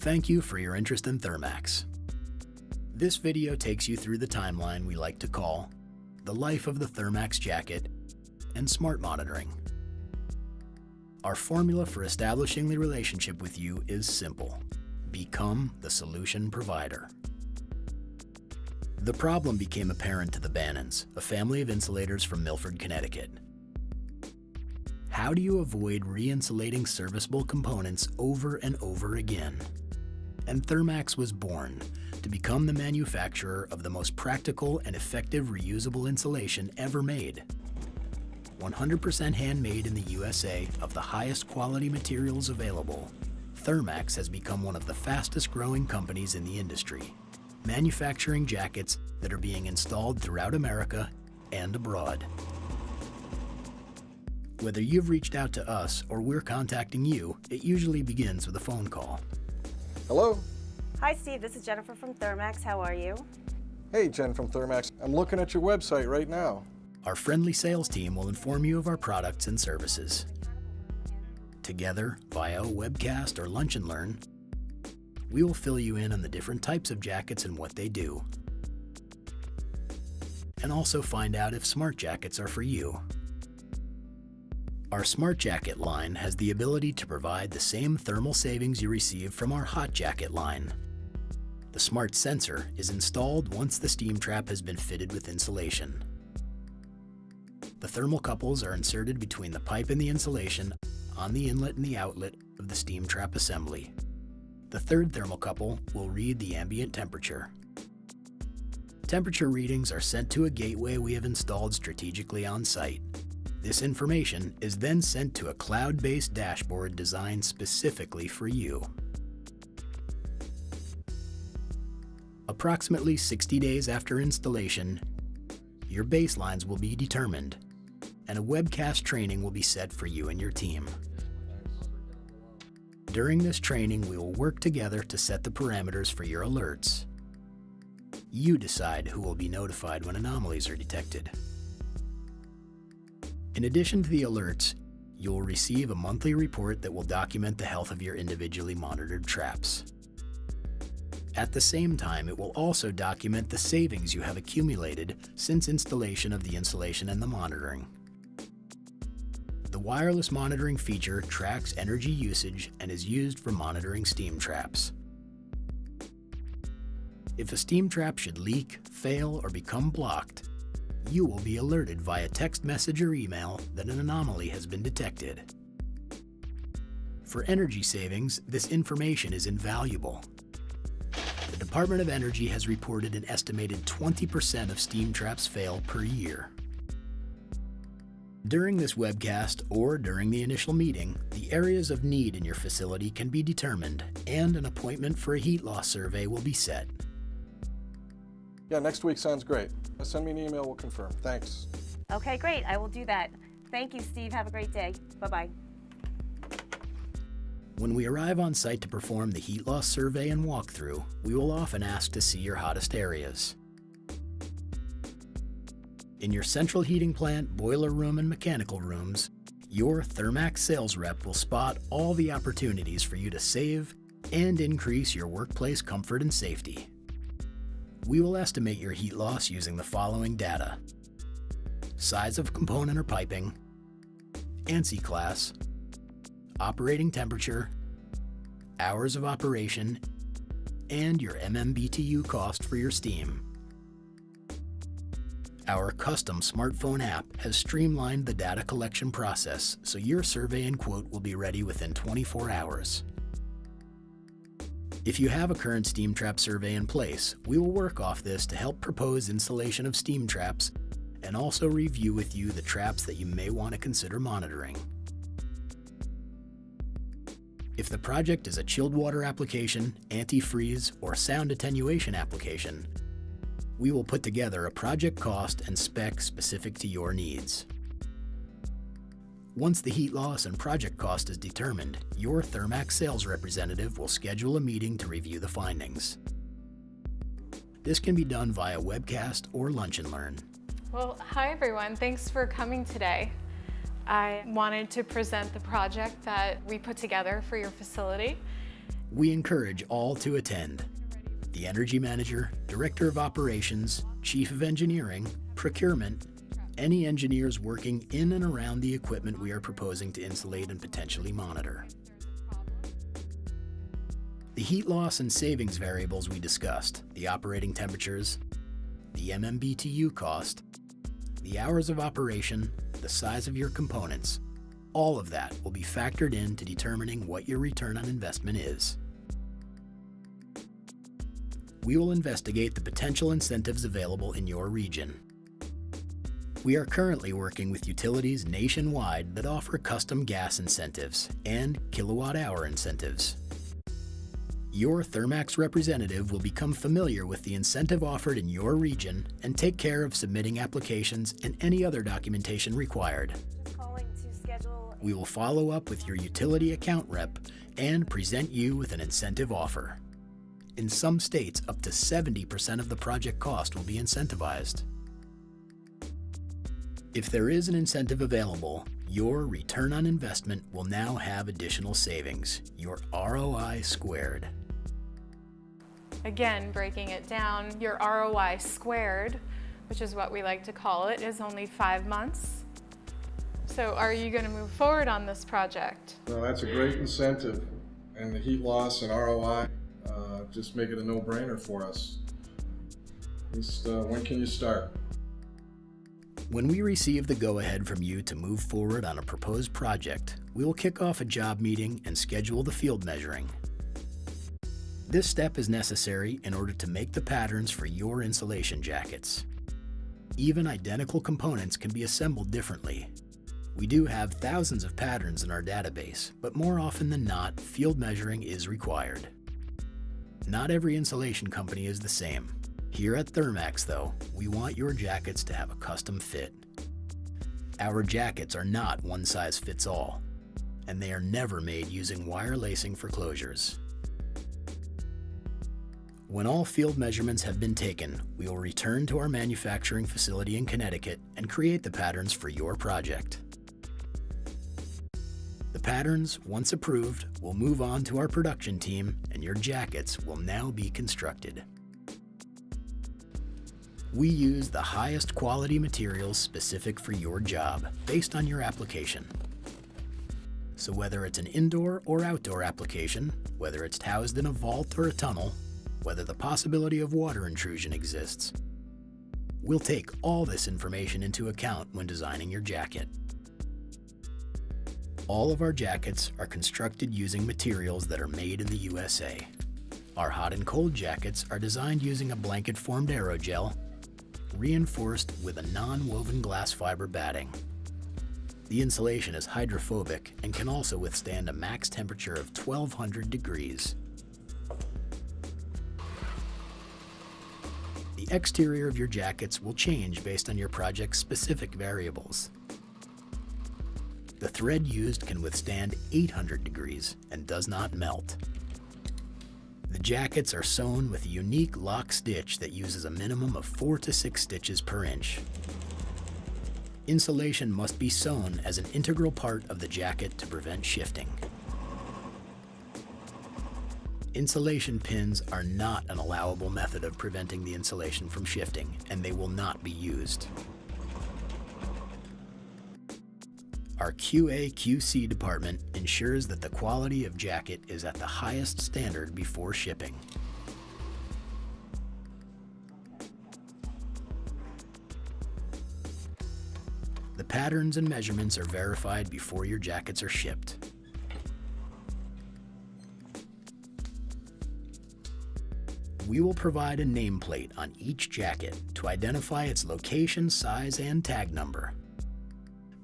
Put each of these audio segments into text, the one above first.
Thank you for your interest in Thermaxx. This video takes you through the timeline we like to call the life of the Thermaxx jacket and smart monitoring. Our formula for establishing the relationship with you is simple. Become the solution provider. The problem became apparent to the Bannons, a family of insulators from Milford, Connecticut. How do you avoid re-insulating serviceable components over and over again? And Thermaxx was born to become the manufacturer of the most practical and effective reusable insulation ever made. 100% handmade in the USA of the highest quality materials available, Thermaxx has become one of the fastest growing companies in the industry, manufacturing jackets that are being installed throughout America and abroad. Whether you've reached out to us or we're contacting you, it usually begins with a phone call. Hello? Hi Steve, this is Jennifer from Thermaxx. How are you? Hey, Jen from Thermaxx. I'm looking at your website right now. Our friendly sales team will inform you of our products and services. Together, via a webcast or lunch and learn, we will fill you in on the different types of jackets and what they do. And also find out if smart jackets are for you. Our Smart Jacket line has the ability to provide the same thermal savings you receive from our Hot Jacket line. The Smart Sensor is installed once the steam trap has been fitted with insulation. The thermal couples are inserted between the pipe and the insulation on the inlet and the outlet of the steam trap assembly. The third thermal couple will read the ambient temperature. Temperature readings are sent to a gateway we have installed strategically on site. This information is then sent to a cloud-based dashboard designed specifically for you. Approximately 60 days after installation, your baselines will be determined, and a webcast training will be set for you and your team. During this training, we will work together to set the parameters for your alerts. You decide who will be notified when anomalies are detected. In addition to the alerts, you will receive a monthly report that will document the health of your individually monitored traps. At the same time, it will also document the savings you have accumulated since installation of the insulation and the monitoring. The wireless monitoring feature tracks energy usage and is used for monitoring steam traps. If a steam trap should leak, fail, or become blocked, you will be alerted via text message or email that an anomaly has been detected. For energy savings, this information is invaluable. The Department of Energy has reported an estimated 20% of steam traps fail per year. During this webcast or during the initial meeting, the areas of need in your facility can be determined and an appointment for a heat loss survey will be set. Yeah, next week sounds great. Send me an email, we'll confirm. Thanks. Okay, great. I will do that. Thank you, Steve. Have a great day. Bye-bye. When we arrive on site to perform the heat loss survey and walkthrough, we will often ask to see your hottest areas. In your central heating plant, boiler room, and mechanical rooms, your Thermaxx sales rep will spot all the opportunities for you to save and increase your workplace comfort and safety. We will estimate your heat loss using the following data: size of component or piping, ANSI class, operating temperature, hours of operation, and your MMBTU cost for your steam. Our custom smartphone app has streamlined the data collection process, so your survey and quote will be ready within 24 hours. If you have a current steam trap survey in place, we will work off this to help propose installation of steam traps and also review with you the traps that you may want to consider monitoring. If the project is a chilled water application, antifreeze, or sound attenuation application, we will put together a project cost and spec specific to your needs. Once the heat loss and project cost is determined, your Thermaxx sales representative will schedule a meeting to review the findings. This can be done via webcast or lunch and learn. Well, hi everyone. Thanks for coming today. I wanted to present the project that we put together for your facility. We encourage all to attend. The Energy Manager, Director of Operations, Chief of Engineering, Procurement, any engineers working in and around the equipment we are proposing to insulate and potentially monitor. The heat loss and savings variables we discussed, the operating temperatures, the MMBTU cost, the hours of operation, the size of your components, all of that will be factored into determining what your return on investment is. We will investigate the potential incentives available in your region. We are currently working with utilities nationwide that offer custom gas incentives and kilowatt-hour incentives. Your Thermaxx representative will become familiar with the incentive offered in your region and take care of submitting applications and any other documentation required. Just calling to schedule. We will follow up with your utility account rep and present you with an incentive offer. In some states, up to 70% of the project cost will be incentivized. If there is an incentive available, your return on investment will now have additional savings, your ROI squared. Again, breaking it down, your ROI squared, which is what we like to call it, is only 5 months. So are you going to move forward on this project? No, that's a great incentive, and the heat loss and ROI just make it a no-brainer for us. Just, when can you start? When we receive the go-ahead from you to move forward on a proposed project, we will kick off a job meeting and schedule the field measuring. This step is necessary in order to make the patterns for your insulation jackets. Even identical components can be assembled differently. We do have thousands of patterns in our database, but more often than not, field measuring is required. Not every insulation company is the same. Here at Thermaxx, though, we want your jackets to have a custom fit. Our jackets are not one size fits all, and they are never made using wire lacing for closures. When all field measurements have been taken, we will return to our manufacturing facility in Connecticut and create the patterns for your project. The patterns, once approved, will move on to our production team, and your jackets will now be constructed. We use the highest quality materials specific for your job, based on your application. So whether it's an indoor or outdoor application, whether it's housed in a vault or a tunnel, whether the possibility of water intrusion exists, we'll take all this information into account when designing your jacket. All of our jackets are constructed using materials that are made in the USA. Our hot and cold jackets are designed using a blanket-formed aerogel, reinforced with a non-woven glass fiber batting. The insulation is hydrophobic and can also withstand a max temperature of 1200 degrees. The exterior of your jackets will change based on your project's specific variables. The thread used can withstand 800 degrees and does not melt. The jackets are sewn with a unique lock stitch that uses a minimum of 4 to 6 stitches per inch. Insulation must be sewn as an integral part of the jacket to prevent shifting. Insulation pins are not an allowable method of preventing the insulation from shifting, and they will not be used. Our QA/QC department ensures that the quality of jacket is at the highest standard before shipping. The patterns and measurements are verified before your jackets are shipped. We will provide a nameplate on each jacket to identify its location, size, and tag number,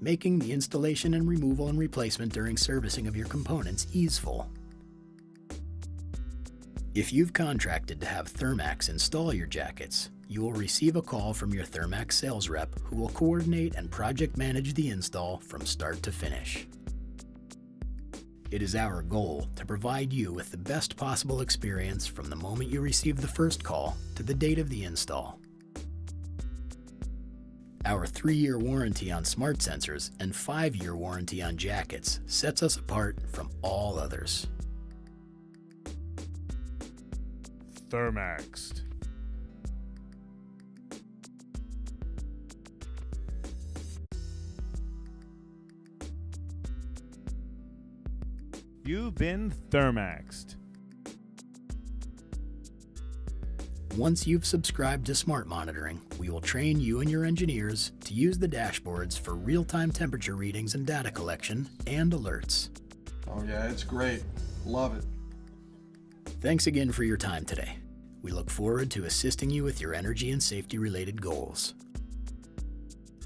making the installation and removal and replacement during servicing of your components easeful. If you've contracted to have Thermaxx install your jackets, you will receive a call from your Thermaxx sales rep who will coordinate and project manage the install from start to finish. It is our goal to provide you with the best possible experience from the moment you receive the first call to the date of the install. Our 3-year warranty on smart sensors and 5-year warranty on jackets sets us apart from all others. Thermaxx. You've been Thermaxxed. Once you've subscribed to Smart Monitoring, we will train you and your engineers to use the dashboards for real-time temperature readings and data collection and alerts. Oh yeah, it's great. Love it. Thanks again for your time today. We look forward to assisting you with your energy and safety-related goals.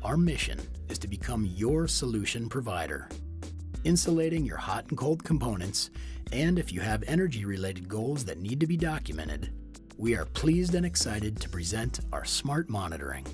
Our mission is to become your solution provider, insulating your hot and cold components, and if you have energy-related goals that need to be documented, we are pleased and excited to present our Smart Monitoring.